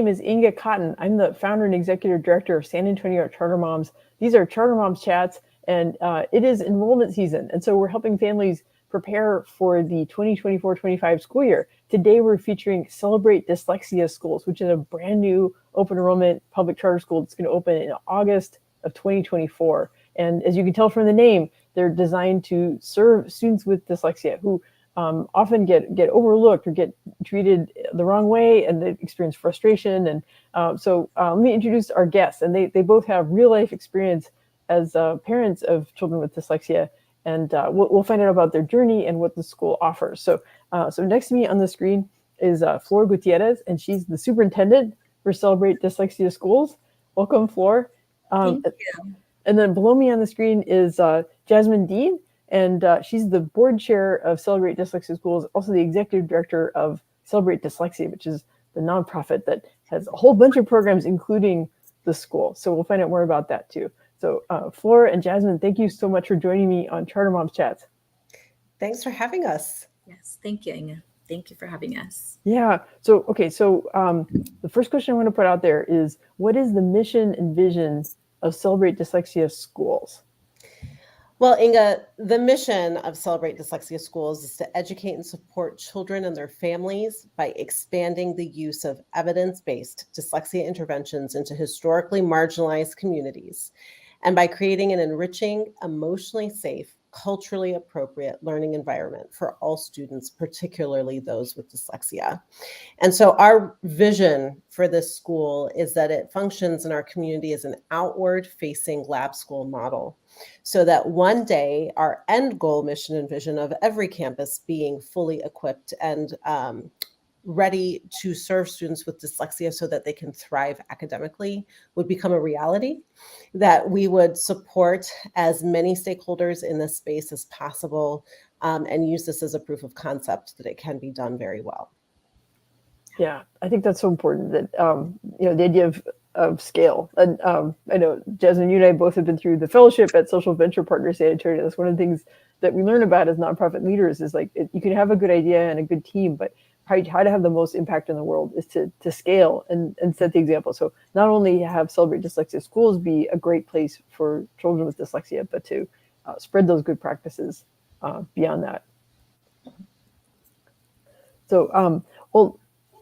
name is Inga Cotton. I'm the founder and executive director of San Antonio Charter Moms. These are Charter Moms Chats, and it is enrollment season. And so we're helping families prepare for the 2024-25 school year. Today, we're featuring Celebrate Dyslexia Schools, which is a brand new open enrollment public charter school that's going to open in August of 2024. And as you can tell from the name, they're designed to serve students with dyslexia who often get overlooked or get treated the wrong way, and they experience frustration. And so let me introduce our guests. And they both have real life experience as parents of children with dyslexia. And we'll find out about their journey and what the school offers. So next to me on the screen is Flor Gutierrez, and she's the superintendent for Celebrate Dyslexia Schools. Welcome, Flor. Thank you. And then below me on the screen is Jasmin Dean, and she's the board chair of Celebrate Dyslexia Schools, also the executive director of Celebrate Dyslexia, which is the nonprofit that has a whole bunch of programs, including the school. So we'll find out more about that too. So Flor and Jasmin, thank you so much for joining me on Charter Moms Chats. Thanks for having us. Yes, thank you, Inga. Thank you for having us. Yeah. So, okay. So the first question I want to put out there is, what is the mission and vision of Celebrate Dyslexia Schools? Well, Inga, the mission of Celebrate Dyslexia Schools is to educate and support children and their families by expanding the use of evidence-based dyslexia interventions into historically marginalized communities, and by creating an enriching, emotionally safe, culturally appropriate learning environment for all students, particularly those with dyslexia. And so our vision for this school is that it functions in our community as an outward-facing lab school model, so that one day our end goal, mission, and vision of every campus being fully equipped and ready to serve students with dyslexia so that they can thrive academically would become a reality, that we would support as many stakeholders in this space as possible, and use this as a proof of concept that it can be done very well. Yeah, I think that's so important, that the idea of scale. And I know, Jasmin, you and I both have been through the fellowship at Social Venture Partners San Antonio. That's one of the things that we learn about as nonprofit leaders is you can have a good idea and a good team, but how to have the most impact in the world is to scale and set the example. So not only have Celebrate Dyslexia Schools be a great place for children with dyslexia, but to spread those good practices beyond that. So,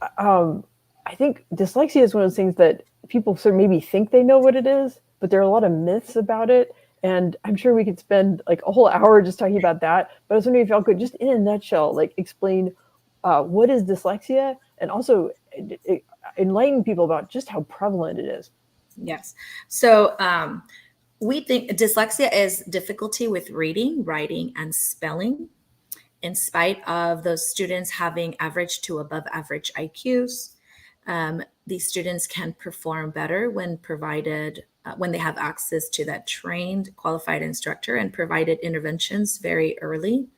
I think dyslexia is one of those things that people sort of maybe think they know what it is, but there are a lot of myths about it. And I'm sure we could spend like a whole hour just talking about that. But I was wondering if y'all could just in a nutshell, explain what is dyslexia, and also enlighten people about just how prevalent it is. Yes. So we think dyslexia is difficulty with reading, writing, and spelling, in spite of those students having average to above average IQs. These students can perform better when provided, when they have access to that trained, qualified instructor and provided interventions very early.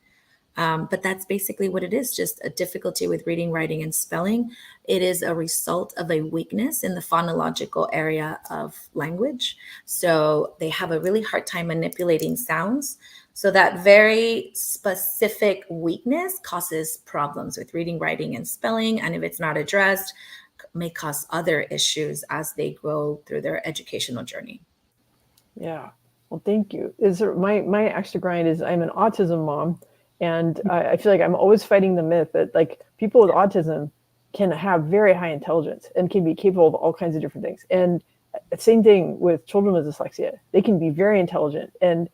But that's basically what it is, just a difficulty with reading, writing, and spelling. It is a result of a weakness in the phonological area of language. So they have a really hard time manipulating sounds. So that very specific weakness causes problems with reading, writing, and spelling. And if it's not addressed, may cause other issues as they go through their educational journey. Yeah, well, thank you. My extra grind is I'm an autism mom. And I feel like I'm always fighting the myth that people with autism can have very high intelligence and can be capable of all kinds of different things. And same thing with children with dyslexia. They can be very intelligent and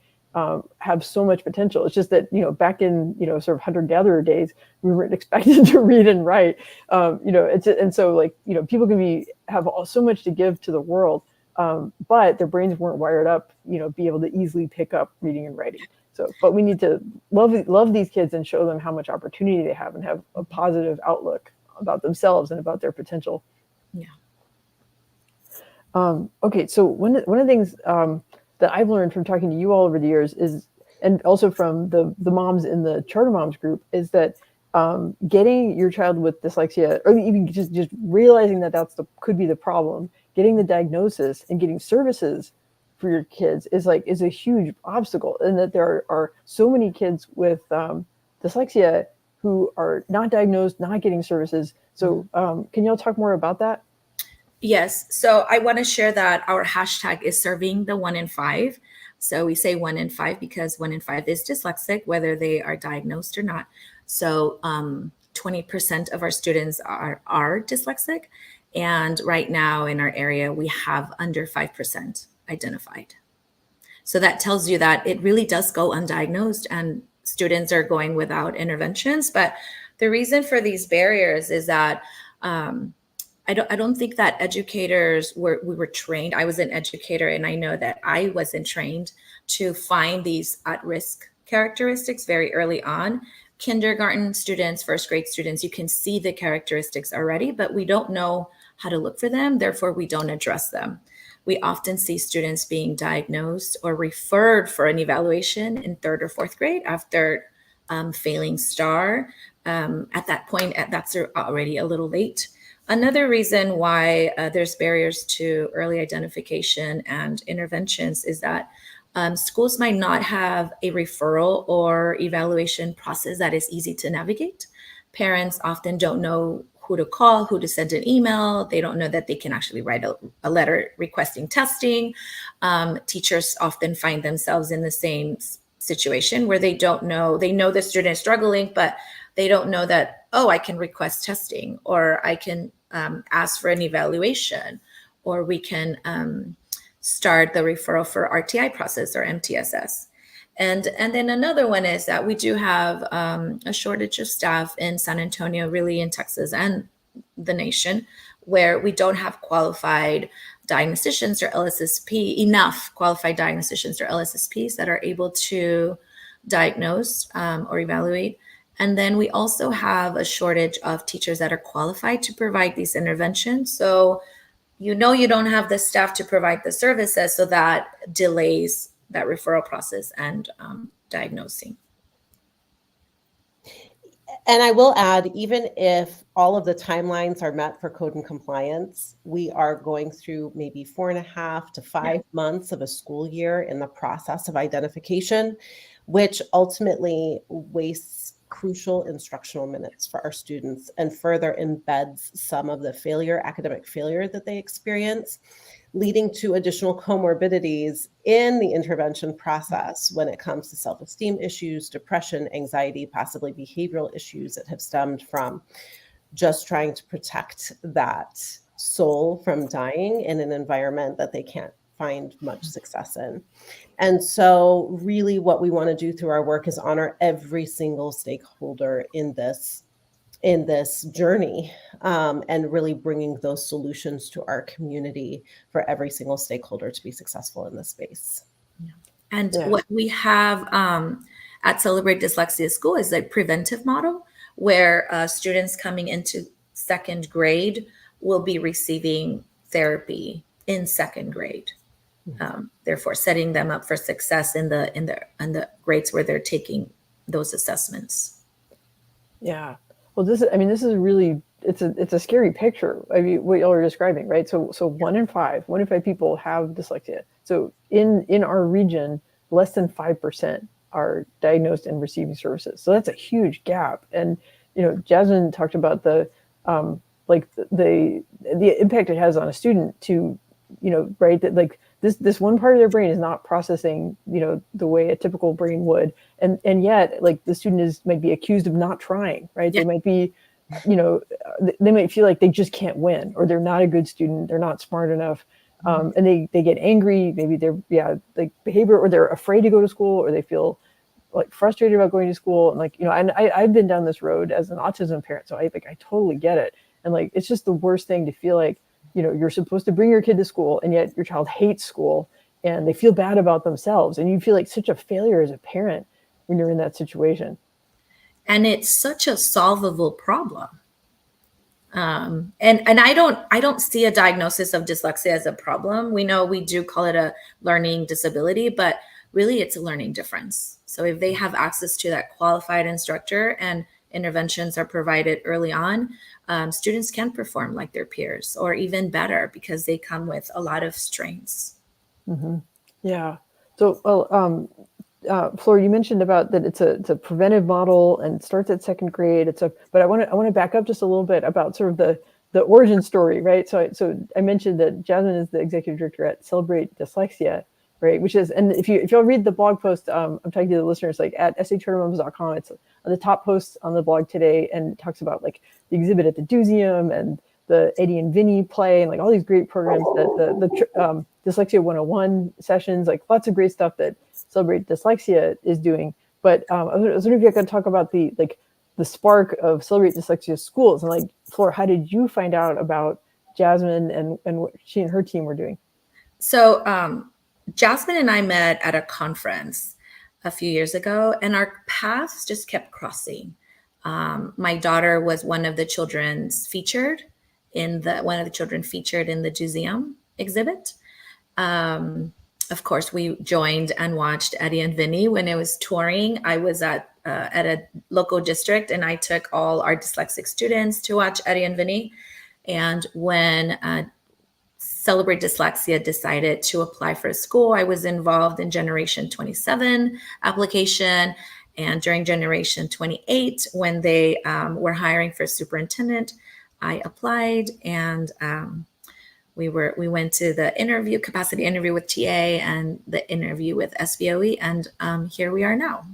have so much potential. It's just that, back in, sort of hunter-gatherer days, we weren't expected to read and write. And so people can have so much to give to the world, but their brains weren't wired up, be able to easily pick up reading and writing. So, but we need to love these kids and show them how much opportunity they have and have a positive outlook about themselves and about their potential. Yeah. Okay, so one of the things that I've learned from talking to you all over the years is, and also from the moms in the Charter Moms group, is that getting your child with dyslexia, or even just realizing that could be the problem, getting the diagnosis and getting services for your kids is a huge obstacle, and that there are so many kids with dyslexia who are not diagnosed, not getting services. So can y'all talk more about that? Yes. So I want to share that our hashtag is serving the 1 in 5. So we say 1 in 5 because 1 in 5 is dyslexic, whether they are diagnosed or not. So 20% of our students are dyslexic. And right now in our area, we have under 5% identified. So that tells you that it really does go undiagnosed and students are going without interventions. But the reason for these barriers is that I don't think that educators we were trained. I was an educator and I know that I wasn't trained to find these at-risk characteristics very early on. Kindergarten students, first grade students, you can see the characteristics already, but we don't know how to look for them. Therefore, we don't address them. We often see students being diagnosed or referred for an evaluation in third or fourth grade after failing STAR. At that point, that's already a little late. Another reason why there's barriers to early identification and interventions is that schools might not have a referral or evaluation process that is easy to navigate. Parents often don't know who to call, who to send an email. They don't know that they can actually write a letter requesting testing. Teachers often find themselves in the same situation where they know the student is struggling, but they don't know that, oh, I can request testing, or I can ask for an evaluation, or we can start the referral for RTI process or MTSS. And then another one is that we do have a shortage of staff in San Antonio, really in Texas and the nation, where we don't have qualified diagnosticians or LSSP, enough qualified diagnosticians or LSSPs that are able to diagnose or evaluate. And then we also have a shortage of teachers that are qualified to provide these interventions. So you don't have the staff to provide the services, so that delays that referral process and diagnosing. And I will add, even if all of the timelines are met for code and compliance, we are going through maybe 4.5 to 5 months of a school year in the process of identification, which ultimately wastes crucial instructional minutes for our students and further embeds some of the academic failure that they experience, leading to additional comorbidities in the intervention process when it comes to self-esteem issues, depression, anxiety, possibly behavioral issues that have stemmed from just trying to protect that soul from dying in an environment that they can't find much success in. And so really what we want to do through our work is honor every single stakeholder in this journey, and really bringing those solutions to our community for every single stakeholder to be successful in this space. And what we have at Celebrate Dyslexia School is a preventive model where students coming into second grade will be receiving therapy in second grade. Therefore, setting them up for success in the grades where they're taking those assessments. Yeah. Well, this is really, it's a scary picture. I mean, what y'all are describing, right? So 1 in 5 people have dyslexia. So in our region, less than 5% are diagnosed and receiving services. So that's a huge gap. And Jasmin talked about the impact it has on a student to, right, that like this one part of their brain is not processing, the way a typical brain would. And yet, like, the student might be accused of not trying, right? Yeah. They might be, they might feel like they just can't win, or they're not a good student, they're not smart enough. And they get angry, maybe they're, like behavior, or they're afraid to go to school, or they feel like frustrated about going to school. And like, and I've been down this road as an autism parent, so I totally get it. And like, it's just the worst thing to feel like, you're supposed to bring your kid to school, and yet your child hates school and they feel bad about themselves. And you feel like such a failure as a parent when you're in that situation. And it's such a solvable problem. And I don't see a diagnosis of dyslexia as a problem. We know we do call it a learning disability, but really it's a learning difference. So if they have access to that qualified instructor and interventions are provided early on, students can perform like their peers, or even better, because they come with a lot of strengths. Mm-hmm. Yeah. So, Flor, you mentioned about that it's a preventive model and starts at second grade. But I want to back up just a little bit about sort of the origin story, right? So I mentioned that Jasmin is the executive director at Celebrate Dyslexia, right? Which is, and if y'all read the blog post, I'm talking to the listeners, like at sachartermoms.com, it's on the top post on the blog today, and it talks about like the exhibit at the DoSeum and the Eddie and Vinny play, and like all these great programs that the Dyslexia 101 sessions, like lots of great stuff that Celebrate Dyslexia is doing. But I was wondering if you could talk about the spark of Celebrate Dyslexia Schools, and like, Flor, how did you find out about Jasmin and what she and her team were doing? So Jasmin and I met at a conference a few years ago, and our paths just kept crossing. My daughter was one of the children featured in the DoSeum exhibit. Of course, we joined and watched Eddie and Vinny when it was touring. I was at a local district, and I took all our dyslexic students to watch Eddie and Vinny. And when Celebrate Dyslexia decided to apply for a school, I was involved in Generation 27 application. And during Generation 28, when they were hiring for a superintendent, I applied, and we went to the capacity interview with TA and the interview with SBOE, and here we are now.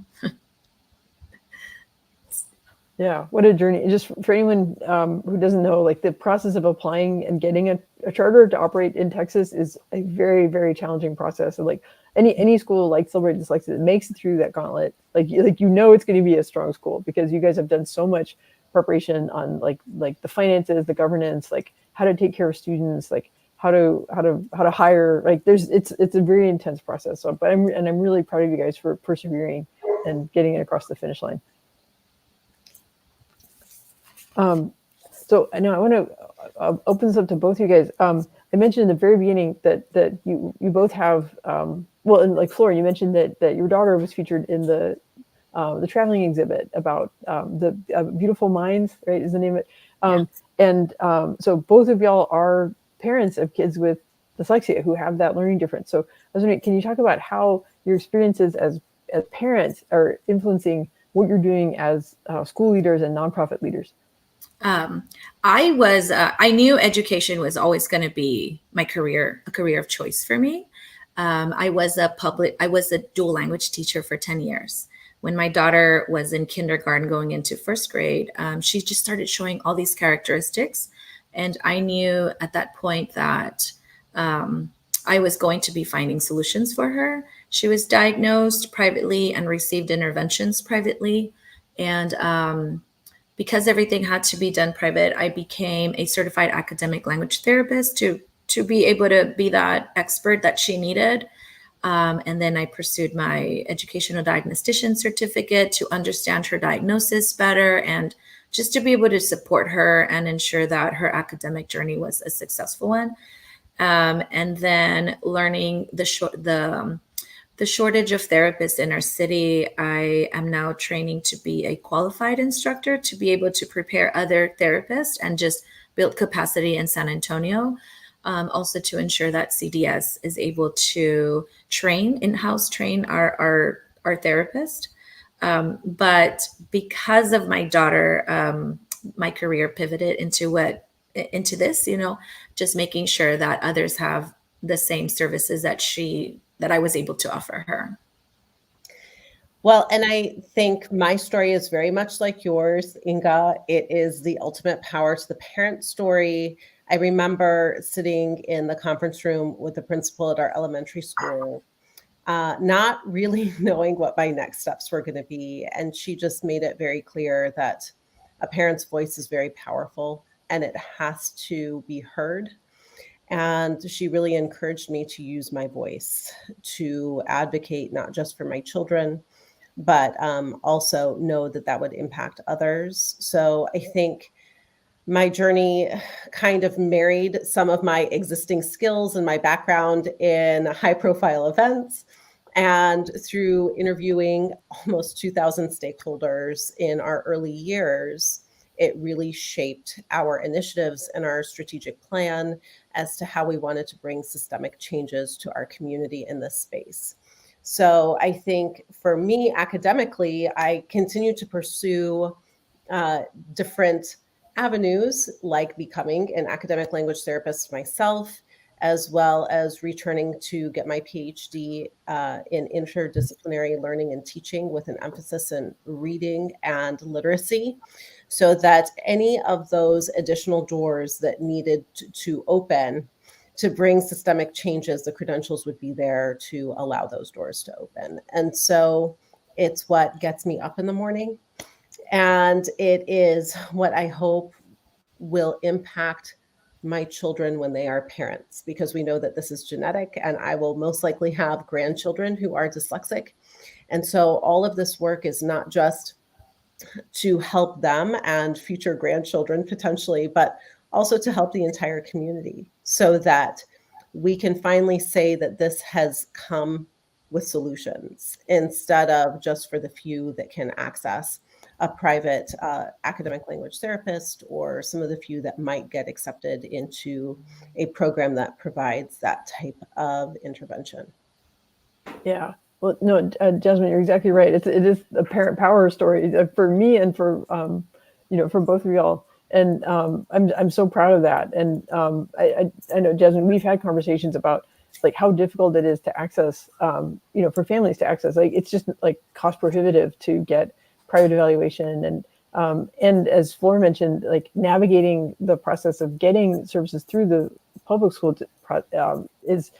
Yeah, what a journey. Just for anyone who doesn't know, like the process of applying and getting a charter to operate in Texas is a very, very challenging process. And like any school like Celebrate Dyslexia that makes it through that gauntlet, like it's going to be a strong school, because you guys have done so much preparation on like the finances, the governance, like how to take care of students, like how to hire. Like it's a very intense process. So, but I'm really proud of you guys for persevering and getting it across the finish line. So now I want to open this up to both of you guys. I mentioned in the very beginning that you both have, well, and like Flor, you mentioned that your daughter was featured in the traveling exhibit about the Beautiful Minds, right, is the name of it. And so both of y'all are parents of kids with dyslexia who have that learning difference. So I was wondering, can you talk about how your experiences as parents are influencing what you're doing as school leaders and nonprofit leaders? I knew education was always going to be a career of choice for me. I was a dual language teacher for 10 years. When my daughter was in kindergarten going into first grade, she just started showing all these characteristics. And I knew at that point that I was going to be finding solutions for her. She was diagnosed privately and received interventions privately. And because everything had to be done private, I became a certified academic language therapist to be able to be that expert that she needed. And then I pursued my educational diagnostician certificate to understand her diagnosis better, and just to be able to support her and ensure that her academic journey was a successful one. And then learning the shortage of therapists in our city, I am now training to be a qualified instructor to be able to prepare other therapists and just build capacity in San Antonio. Also to ensure that CDS is able to in-house train our therapist. But because of my daughter, my career pivoted into this, just making sure that others have the same services that I was able to offer her. Well, and I think my story is very much like yours, Inga. It is the ultimate power to the parent story. I remember sitting in the conference room with the principal at our elementary school, not really knowing what my next steps were going to be. And she just made it very clear that a parent's voice is very powerful and it has to be heard. And she really encouraged me to use my voice to advocate not just for my children, but also know that would impact others. So I think my journey kind of married some of my existing skills and my background in high-profile events, and through interviewing almost 2,000 stakeholders in our early years, it really shaped our initiatives and our strategic plan as to how we wanted to bring systemic changes to our community in this space. So I think for me, academically, I continue to pursue different avenues like becoming an academic language therapist myself, as well as returning to get my PhD in interdisciplinary learning and teaching with an emphasis in reading and literacy, so that any of those additional doors that needed to open to bring systemic changes, the credentials would be there to allow those doors to open. And so it's what gets me up in the morning. And it is what I hope will impact my children when they are parents, because we know that this is genetic, and I will most likely have grandchildren who are dyslexic. And so all of this work is not just to help them and future grandchildren potentially, but also to help the entire community, so that we can finally say that this has come with solutions instead of just for the few that can access a private academic language therapist, or some of the few that might get accepted into a program that provides that type of intervention. Yeah. Well, no, Jasmine, you're exactly right. It is a parent power story for me and for for both of y'all. And I'm so proud of that. And I know, Jasmine, we've had conversations about like how difficult it is to access, for families to access. Like it's just like cost prohibitive to get private evaluation, and as Flor mentioned, like navigating the process of getting services through the public school is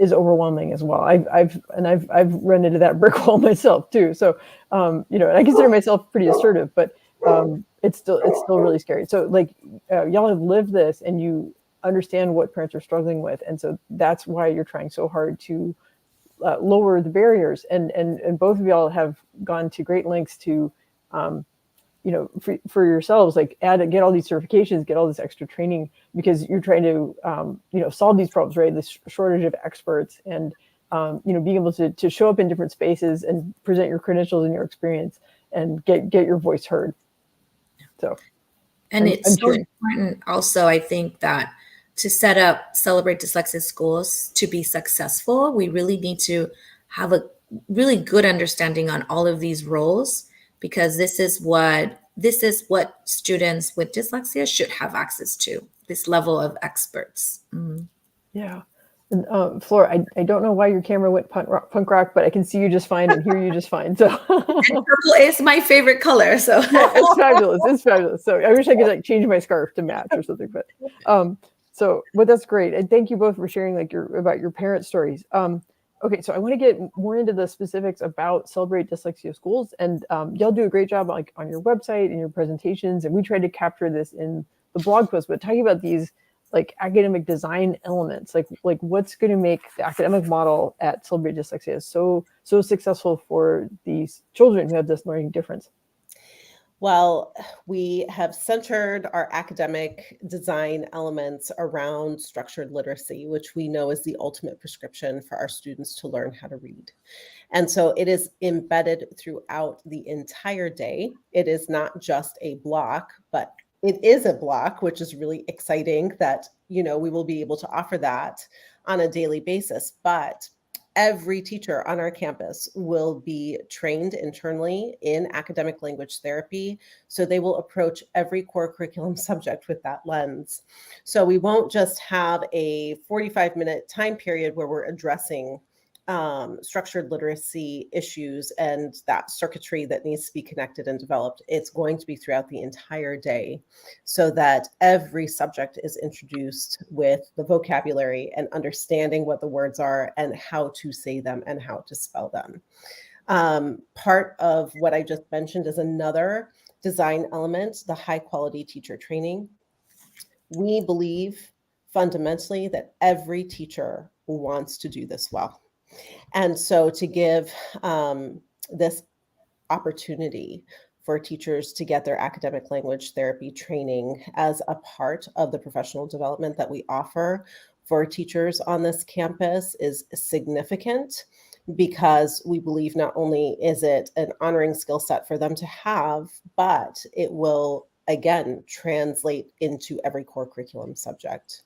overwhelming as well. I've run into that brick wall myself too. So and I consider myself pretty assertive, but it's still really scary. So like y'all have lived this, and you understand what parents are struggling with, and so that's why you're trying so hard to lower the barriers. And both of y'all have gone to great lengths to for yourselves, like get all these certifications, get all this extra training, because you're trying to solve these problems, right? This shortage of experts, and being able to show up in different spaces and present your credentials and your experience and get your voice heard. So, and it's so important also, I think, that to set up Celebrate Dyslexia Schools to be successful, we really need to have a really good understanding on all of these roles, because this is what students with dyslexia should have access to, this level of experts. Mm-hmm. Yeah. And Flor, I don't know why your camera went punk rock, but I can see you just fine and hear you just fine. So and purple is my favorite color. So yeah, it's fabulous. It's fabulous. So I wish I could like change my scarf to match or something, but but that's great. And thank you both for sharing like about your parent stories. Okay, so I want to get more into the specifics about Celebrate Dyslexia Schools, and y'all do a great job like on your website and your presentations, and we tried to capture this in the blog post, but talking about these like academic design elements, like what's going to make the academic model at Celebrate Dyslexia so successful for these children who have this learning difference. Well, we have centered our academic design elements around structured literacy, which we know is the ultimate prescription for our students to learn how to read. And so it is embedded throughout the entire day. It is not just a block, but it is a block, which is really exciting that, we will be able to offer that on a daily basis. But every teacher on our campus will be trained internally in academic language therapy, so they will approach every core curriculum subject with that lens. So we won't just have a 45-minute time period where we're addressing structured literacy issues and that circuitry that needs to be connected and developed. It's going to be throughout the entire day, so that every subject is introduced with the vocabulary and understanding what the words are and how to say them and how to spell them. Part of what I just mentioned is another design element, the high quality teacher training. We believe fundamentally that every teacher wants to do this well. And so to give this opportunity for teachers to get their academic language therapy training as a part of the professional development that we offer for teachers on this campus is significant, because we believe not only is it an honoring skill set for them to have, but it will, again, translate into every core curriculum subject.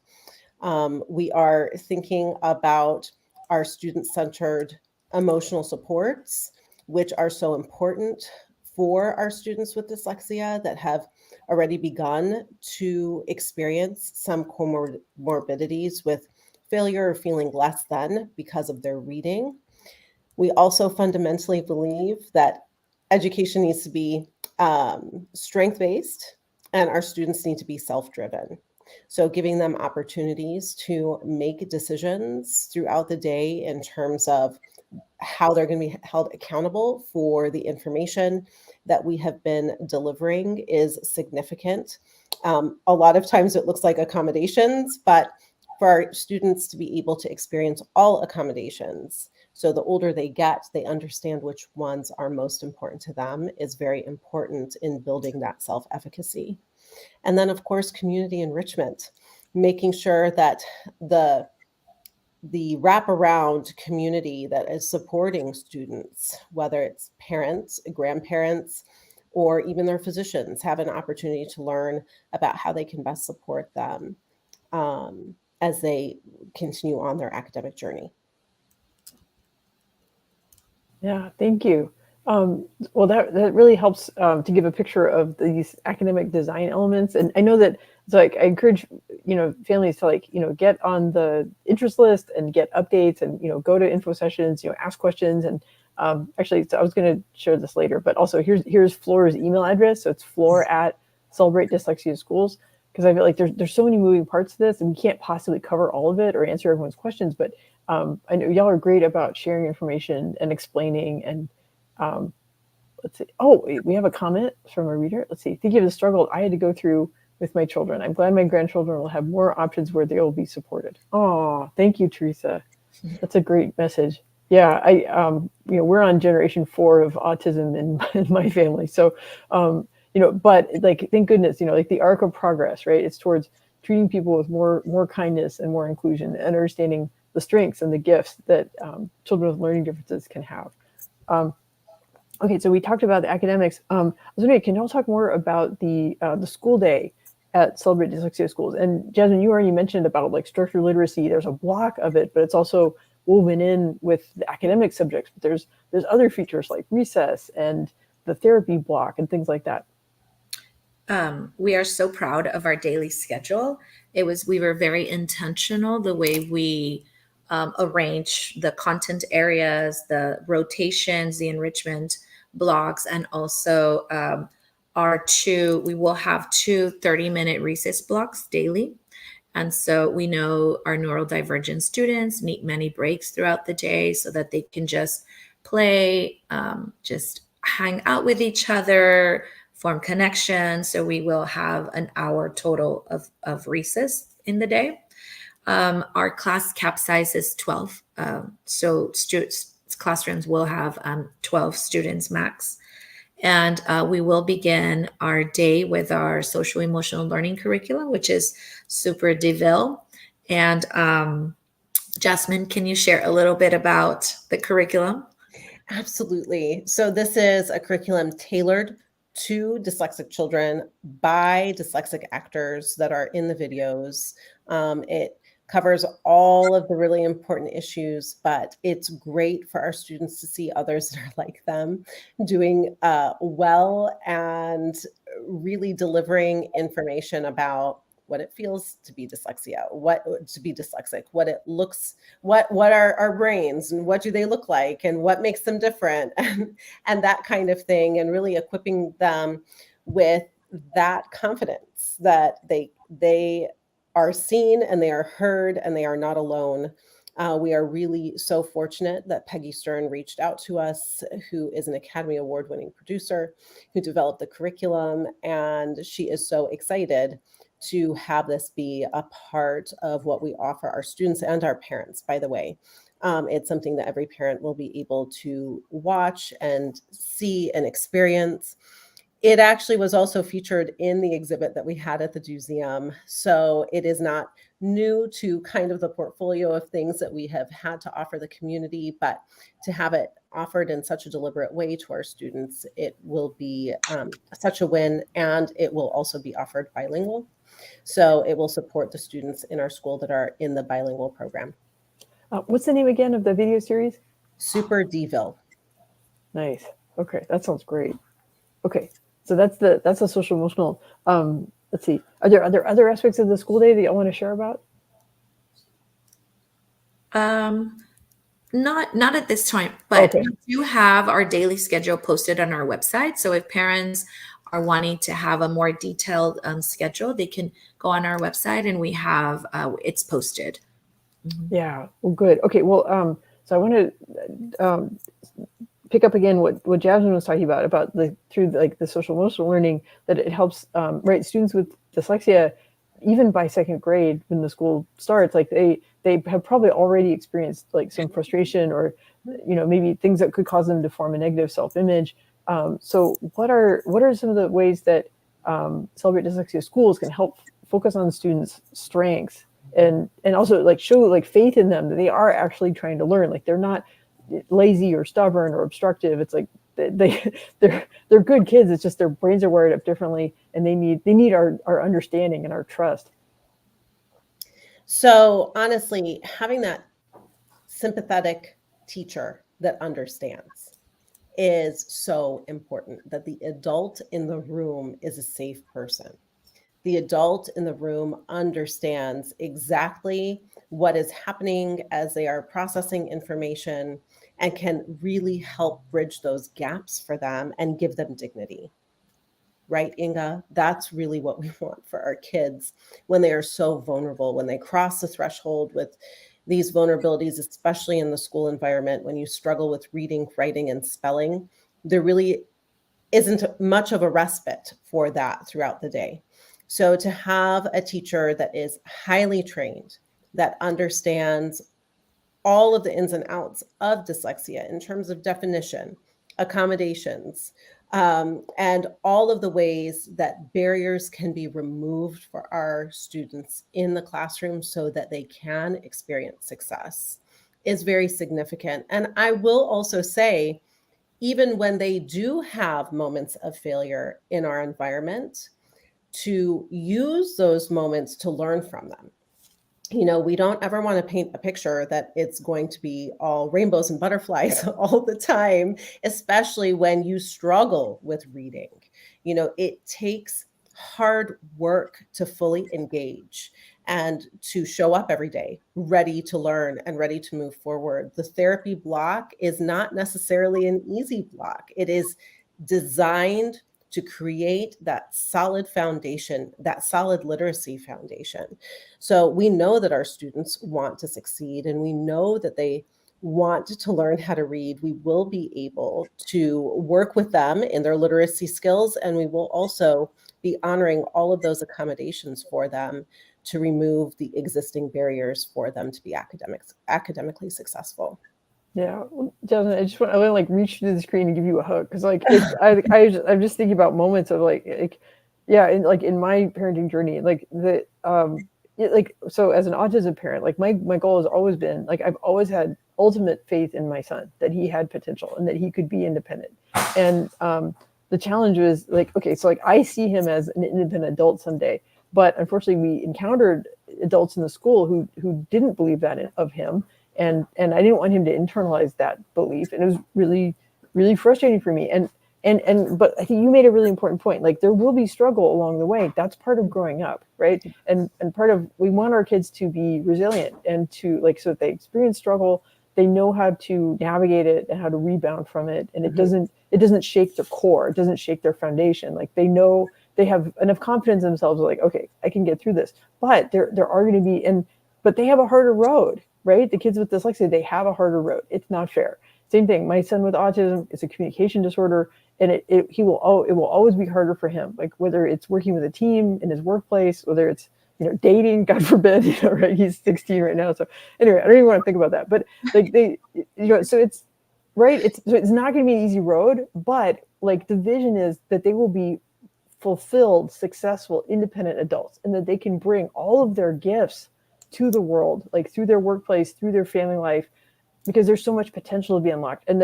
We are thinking about our student-centered emotional supports, which are so important for our students with dyslexia that have already begun to experience some comorbidities with failure or feeling less than because of their reading. We also fundamentally believe that education needs to be strength-based, and our students need to be self-driven. So giving them opportunities to make decisions throughout the day in terms of how they're going to be held accountable for the information that we have been delivering is significant. A lot of times it looks like accommodations, but for our students to be able to experience all accommodations, so the older they get, they understand which ones are most important to them, is very important in building that self-efficacy. And then, of course, community enrichment, making sure that the wraparound community that is supporting students, whether it's parents, grandparents, or even their physicians, have an opportunity to learn about how they can best support them as they continue on their academic journey. Yeah, thank you. Well, that really helps to give a picture of these academic design elements. And I know that it's like, I encourage, families to get on the interest list and get updates and, go to info sessions, ask questions. And actually, so I was going to share this later, but also here's Flor's email address. So it's Flor@Celebrate Dyslexia Schools. Because I feel like there's so many moving parts to this, and we can't possibly cover all of it or answer everyone's questions. But I know y'all are great about sharing information and explaining. And let's see. Oh, we have a comment from a reader. Let's see. Thinking of the struggle I had to go through with my children. I'm glad my grandchildren will have more options where they will be supported. Oh, thank you, Teresa. That's a great message. Yeah, we're on generation 4 of autism in my family. So, but thank goodness, the arc of progress, right? It's towards treating people with more kindness and more inclusion, and understanding the strengths and the gifts that children with learning differences can have. Okay, so we talked about the academics. I was wondering, can y'all talk more about the school day at Celebrate Dyslexia Schools? And Jasmin, you already mentioned about structured literacy. There's a block of it, but it's also woven in with the academic subjects. But there's other features like recess and the therapy block and things like that. We are so proud of our daily schedule. We were very intentional the way we arrange the content areas, the rotations, the enrichment blocks, and also we will have 2 30-minute recess blocks daily. And so we know our neurodivergent students need many breaks throughout the day so that they can just play, just hang out with each other, form connections. So we will have an hour total of recess in the day. Our class cap size is 12. So classrooms will have 12 students max. And we will begin our day with our social emotional learning curriculum, which is Super DeVille. And Jasmin, can you share a little bit about the curriculum? Absolutely. So this is a curriculum tailored to dyslexic children by dyslexic actors that are in the videos. It covers all of the really important issues, but it's great for our students to see others that are like them doing well and really delivering information about what it feels to be dyslexia, what to be dyslexic, what it looks, what are our brains and what do they look like and what makes them different and that kind of thing, and really equipping them with that confidence that they are seen and they are heard and they are not alone. We are really so fortunate that Peggy Stern reached out to us, who is an Academy Award-winning producer who developed the curriculum, and she is so excited to have this be a part of what we offer our students and our parents, by the way. It's something that every parent will be able to watch and see and experience. It actually was also featured in the exhibit that we had at the DoSeum. So it is not new to kind of the portfolio of things that we have had to offer the community, but to have it offered in such a deliberate way to our students, it will be such a win, and it will also be offered bilingual. So it will support the students in our school that are in the bilingual program. What's the name again of the video series? Super DeVille. Nice. Okay, that sounds great. Okay, So that's the social emotional. Let's see. Are there other aspects of the school day that you want to share about? Not at this time, but Okay. we do have our daily schedule posted on our website. So if parents are wanting to have a more detailed schedule, they can go on our website and we have it's posted. Yeah. Well, good. Okay. Well, so I want to pick up again what Jasmin was talking about through the social emotional learning, that it helps right, students with dyslexia, even by second grade when the school starts, like they have probably already experienced like some frustration, or maybe things that could cause them to form a negative self-image. So what are some of the ways that Celebrate Dyslexia Schools can help focus on students' strengths, and also like show like faith in them that they are actually trying to learn, like they're not lazy or stubborn or obstructive. It's like they're good kids. It's just their brains are wired up differently, and they need our understanding and our trust. So honestly, having that sympathetic teacher that understands is so important, that the adult in the room is a safe person. The adult in the room understands exactly what is happening as they are processing information and can really help bridge those gaps for them and give them dignity. Right, Inga? That's really what we want for our kids when they are so vulnerable, when they cross the threshold with these vulnerabilities, especially in the school environment, when you struggle with reading, writing, and spelling. There really isn't much of a respite for that throughout the day. So to have a teacher that is highly trained, that understands all of the ins and outs of dyslexia in terms of definition, accommodations, and all of the ways that barriers can be removed for our students in the classroom so that they can experience success is very significant. And I will also say, even when they do have moments of failure in our environment, to use those moments to learn from them. We don't ever want to paint a picture that it's going to be all rainbows and butterflies all the time, especially when you struggle with reading. It takes hard work to fully engage and to show up every day ready to learn and ready to move forward. The therapy block is not necessarily an easy block. It is designed to create that solid foundation, that solid literacy foundation. So we know that our students want to succeed, and we know that they want to learn how to read. We will be able to work with them in their literacy skills, and we will also be honoring all of those accommodations for them to remove the existing barriers for them to be academically successful. Yeah, Jasmine, I want to like reach through the screen and give you a hug, because like I'm just thinking about moments of like yeah, in my parenting journey, like so as an autism parent, like my goal has always been, like I've always had ultimate faith in my son, that he had potential and that he could be independent. And the challenge was like, okay, so like I see him as an independent adult someday, but unfortunately we encountered adults in the school who didn't believe that of him. And I didn't want him to internalize that belief, and it was really, really frustrating for me. But I think you made a really important point. Like there will be struggle along the way. That's part of growing up, right? And part of, we want our kids to be resilient, and to like, so if they experience struggle, they know how to navigate it and how to rebound from it. And it doesn't shake their core. It doesn't shake their foundation. Like they know, they have enough confidence in themselves. Like, okay, I can get through this. But there are going to be, but they have a harder road. Right? The kids with dyslexia, they have a harder road. It's not fair. Same thing. My son with autism, it's a communication disorder, and it will always be harder for him. Like whether it's working with a team in his workplace, whether it's dating, God forbid, right? He's 16 right now. So anyway, I don't even want to think about that. But like so it's right. It's not going to be an easy road, but like the vision is that they will be fulfilled, successful, independent adults, and that they can bring all of their gifts to the world, like through their workplace, through their family life, because there's so much potential to be unlocked. And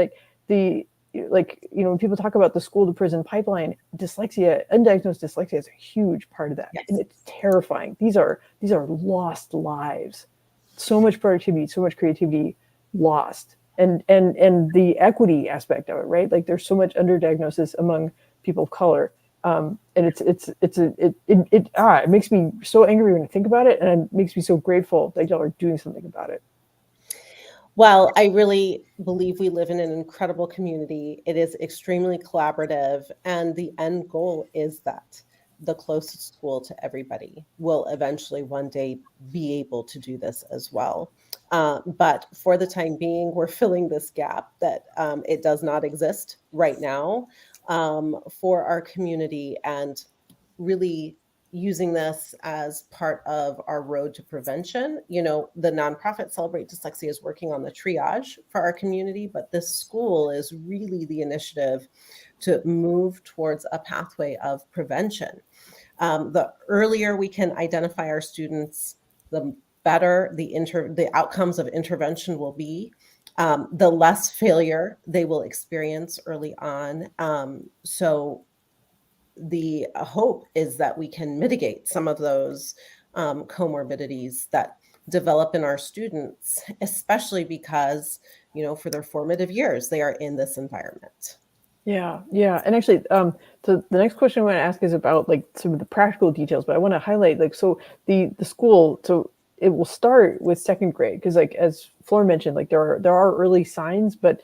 when people talk about the school to prison pipeline, dyslexia, undiagnosed dyslexia is a huge part of that. Yes. And it's terrifying. These are lost lives. So much productivity, so much creativity lost. And the equity aspect of it, right? Like there's so much underdiagnosis among people of color. And it makes me so angry when I think about it, and it makes me so grateful that y'all are doing something about it. Well, I really believe we live in an incredible community. It is extremely collaborative, and the end goal is that the closest school to everybody will eventually one day be able to do this as well. But for the time being, we're filling this gap that it does not exist right now for our community, and really using this as part of our road to prevention. You know, the nonprofit Celebrate Dyslexia is working on the triage for our community, but this school is really the initiative to move towards a pathway of prevention. The earlier we can identify our students, the better the outcomes of intervention will be. The less failure they will experience early on. So the hope is that we can mitigate some of those comorbidities that develop in our students, especially because, you know, for their formative years, they are in this environment. Yeah, yeah. And actually, so the next question I want to ask is about like some of the practical details, but I want to highlight like, so the school, so it will start with second grade, because like as Flor mentioned, like there are early signs, but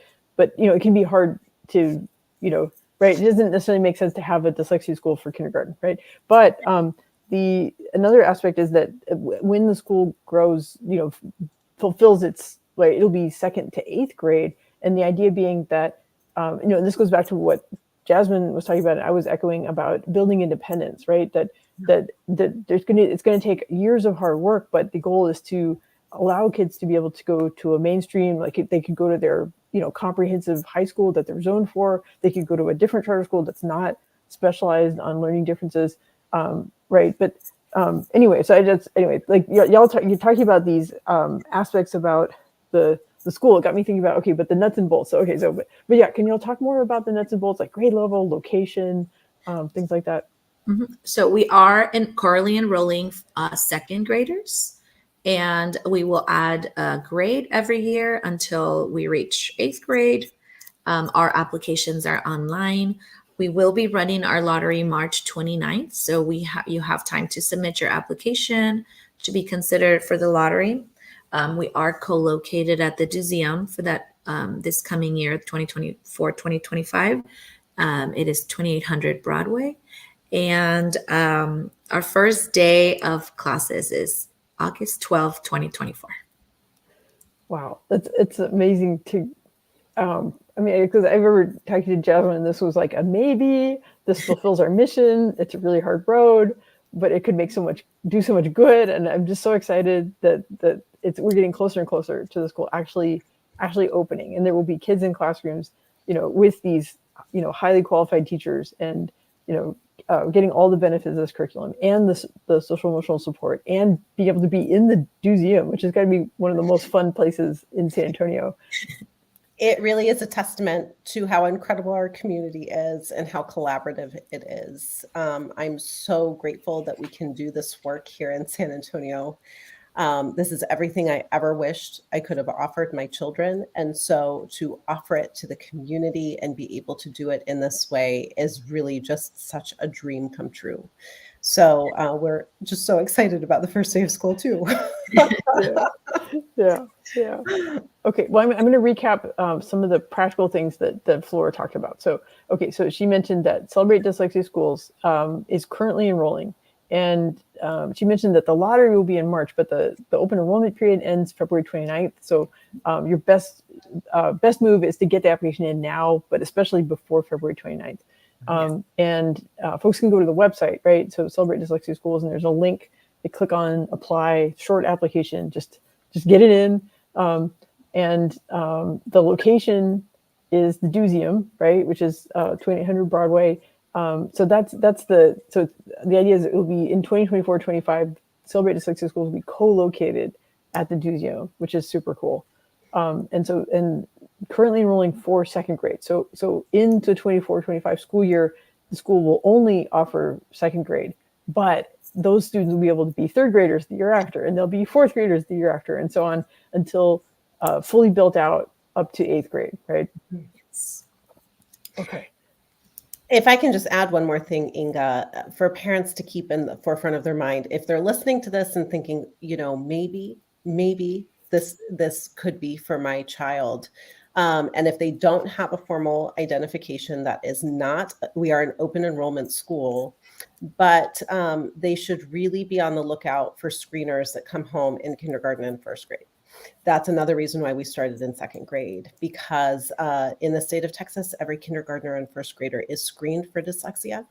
you know, it can be hard to, you know, right? It doesn't necessarily make sense to have a dyslexia school for kindergarten, right? But the another aspect is that when the school grows, you know, fulfills its, like, it'll be second to eighth grade, and the idea being that you know, and this goes back to what Jasmin was talking about, and I was echoing about building independence, right? That it's gonna take years of hard work, but the goal is to allow kids to be able to go to a mainstream, like they could go to their, you know, comprehensive high school that they're zoned for. They could go to a different charter school that's not specialized on learning differences, right? But anyway, so like you're talking about these aspects about the school. It got me thinking about, okay, but the nuts and bolts. So, okay, so but yeah, can y'all talk more about the nuts and bolts, like grade level, location, things like that? Mm-hmm. So we are currently enrolling second graders, and we will add a grade every year until we reach eighth grade. Our applications are online. We will be running our lottery March 29th. So you have time to submit your application to be considered for the lottery. We are co-located at the DoSeum for that this coming year, 2024-2025. It is 2800 Broadway. And our first day of classes is August 12th, 2024. Wow, it's amazing to I mean, because I remember talking to Jasmin, and this was like a maybe. This fulfills our mission. It's a really hard road, but it could do so much good. And I'm just so excited that we're getting closer and closer to the school actually opening, and there will be kids in classrooms, you know, with these, you know, highly qualified teachers, and you know, getting all the benefits of this curriculum and the social emotional support, and being able to be in the DoSeum, which is going to be one of the most fun places in San Antonio. It really is a testament to how incredible our community is and how collaborative it is. I'm so grateful that we can do this work here in San Antonio. This is everything I ever wished I could have offered my children. And so to offer it to the community and be able to do it in this way is really just such a dream come true. So we're just so excited about the first day of school too. Yeah. Okay, well, I'm going to recap some of the practical things that Flora talked about. So, okay, so she mentioned that Celebrate Dyslexia Schools is currently enrolling. And she mentioned that the lottery will be in March, but the open enrollment period ends February 29th. So your best move is to get the application in now, but especially before February 29th. And folks can go to the website, right? So Celebrate Dyslexia Schools, and there's a link. They click on apply, short application, just get it in. And the location is the DoSeum, right, which is 2800 Broadway. So the idea is it will be in 2024-25. Celebrate Dyslexia Schools will be co-located at the DoSeum, which is super cool. And currently enrolling for second grade. So into 24-25 school year, the school will only offer second grade, but those students will be able to be third graders the year after, and they'll be fourth graders the year after, and so on until fully built out up to eighth grade, right? Yes. Okay. If I can just add one more thing, Inga, for parents to keep in the forefront of their mind, if they're listening to this and thinking, maybe this could be for my child, and if they don't have a formal identification, that is not, we are an open enrollment school, but they should really be on the lookout for screeners that come home in kindergarten and first grade. That's another reason why we started in second grade, because in the state of Texas, every kindergartner and first grader is screened for dyslexia.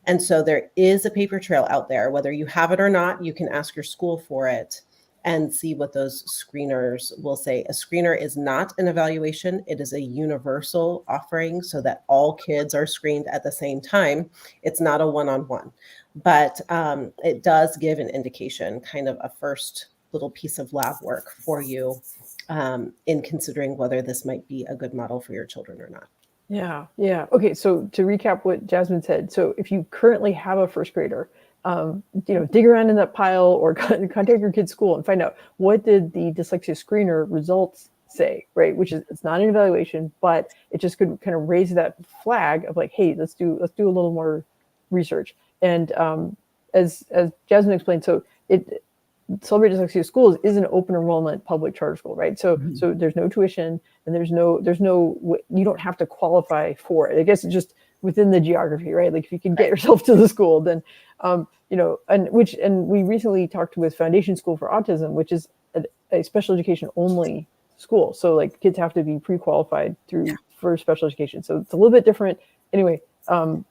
And so there is a paper trail out there. Whether you have it or not, you can ask your school for it and see what those screeners will say. A screener is not an evaluation. It is a universal offering so that all kids are screened at the same time. It's not a one-on-one, but it does give an indication, kind of a first little piece of lab work for you in considering whether this might be a good model for your children or not. Yeah, yeah. Okay, so to recap what Jasmin said, so if you currently have a first grader, dig around in that pile or contact your kid's school and find out what did the dyslexia screener results say, right? Which is, it's not an evaluation, but it just could kind of raise that flag of like, hey, let's do a little more research. And as Jasmin explained, so Celebrate Dyslexia Schools is an open enrollment public charter school, right? So so there's no tuition and there's no you don't have to qualify for it. I guess it's just within the geography, right? Like if you can get yourself to the school, then and we recently talked with Foundation School for Autism, which is a special education only school. So like kids have to be pre-qualified for special education. So it's a little bit different. Anyway, and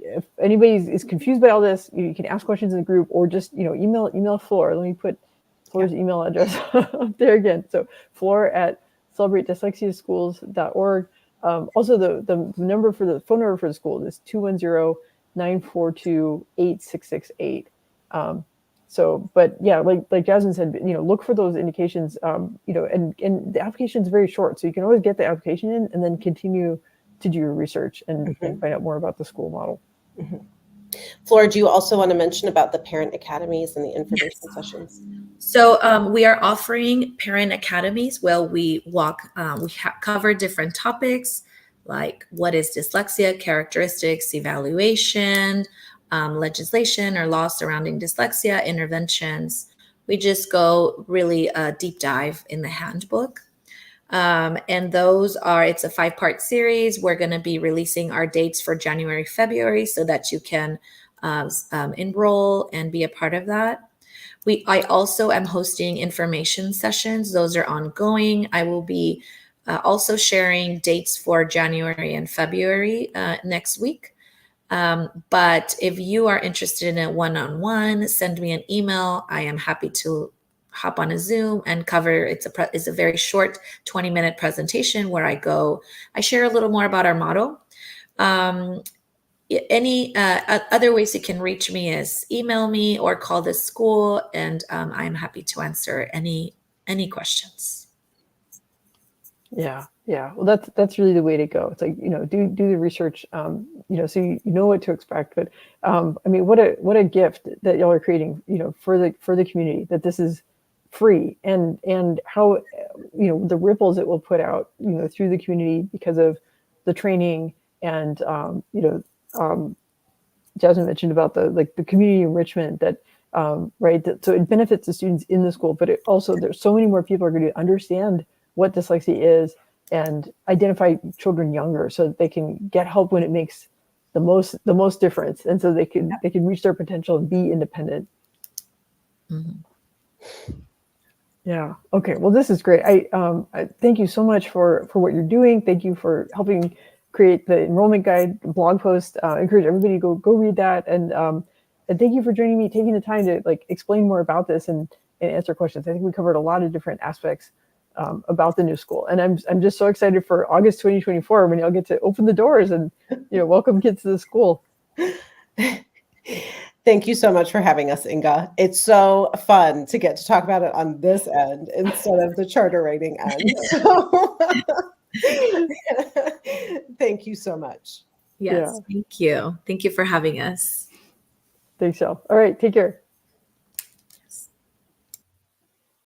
if anybody is confused by all this, you can ask questions in the group or just email Flor. Let me put Flor's email address up there again. So flor@celebratedyslexiaschools.org. Also, the number for the phone number for the school is 210-942-8668. But yeah, like Jasmin said, look for those indications. And the application is very short, so you can always get the application in and then continue to do your research and find out more about the school model. Flor, do you also want to mention about the parent academies and the information sessions? So we are offering parent academies where we cover different topics like what is dyslexia, characteristics, evaluation, legislation or law surrounding dyslexia, interventions. We just go really deep dive in the handbook. And it's a 5-part series. We're going to be releasing our dates for January, February so that you can enroll and be a part of that. I also am hosting information sessions. Those are ongoing. I will be also sharing dates for January and February next week. But if you are interested in a one-on-one, send me an email. I am happy to hop on a Zoom and cover. It's a very short 20-minute presentation where I share a little more about our model. Any other ways you can reach me is email me or call the school, and I'm happy to answer any questions. Yeah. Well, that's really the way to go. It's like, do the research, so you know what to expect. But what a gift that y'all are creating, for the community, that this is free, and how the ripples it will put out through the community because of the training, and Jasmin mentioned about the community enrichment that right, so it benefits the students in the school, but it also, there's so many more people are going to understand what dyslexia is and identify children younger so that they can get help when it makes the most difference, and so they can reach their potential and be independent. Yeah. Okay. Well, this is great. I thank you so much for what you're doing. Thank you for helping create the enrollment guide blog post. I encourage everybody to go read that. And thank you for joining me, taking the time to explain more about this and answer questions. I think we covered a lot of different aspects about the new school. And I'm just so excited for August 2024 when y'all get to open the doors and welcome kids to the school. Thank you so much for having us, Inga. It's so fun to get to talk about it on this end instead of the charter writing end. So, thank you so much. Yes, yeah. Thank you. Thank you for having us. Thanks, y'all. All right, take care.